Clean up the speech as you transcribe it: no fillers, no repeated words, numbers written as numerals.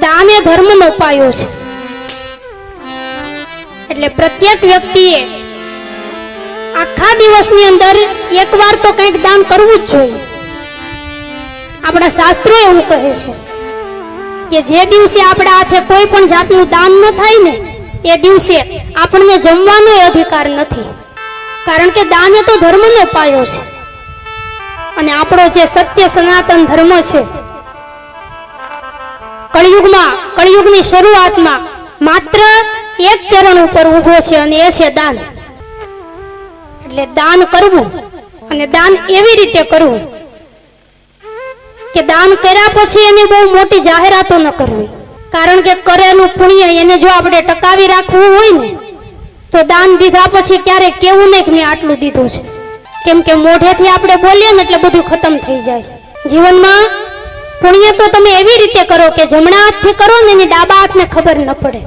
દાન એ ધર્મનો પાયો છે। એટલે પ્રત્યેક વ્યક્તિએ આખા દિવસની અંદર એકવાર તો કંઈક દાન કરવું જ જોઈએ। આપણા શાસ્ત્રો એવું કહે છે કે જે દિવસે આપણા હાથે કોઈ પણ જાતનું દાન ન થાય ને એ દિવસે આપણને જમવાનો અધિકાર નથી, કારણ કે દાન એ તો ધર્મનો પાયો છે। અને આપણો જે સત્ય સનાતન ધર્મ છે, કળિયુગની શરૂઆતમાં માત્ર એક ચરણ ઉપર ઊભો છે અને એ છે દાન। એટલે દાન કરવું, અને દાન એવી રીતે કરવું કે દાન કર્યા પછી એની બહુ મોટી જાહેરાતો ન કરવી, કારણ કે કરેલું પુણ્ય એને જો આપણે ટકાવી રાખવું હોય ને તો દાન દીધા પછી ક્યારેક કેવું નહીં કે મેં આટલું દીધું છે, કેમ કે મોઢેથી આપણે બોલીએ ને એટલે બધું ખતમ થઈ જાય। જીવનમાં પુણ્ય તો તમે એવી રીતે કરો કે જમણા હાથથી કરો ને એની ડાબા હાથને ખબર ન પડે।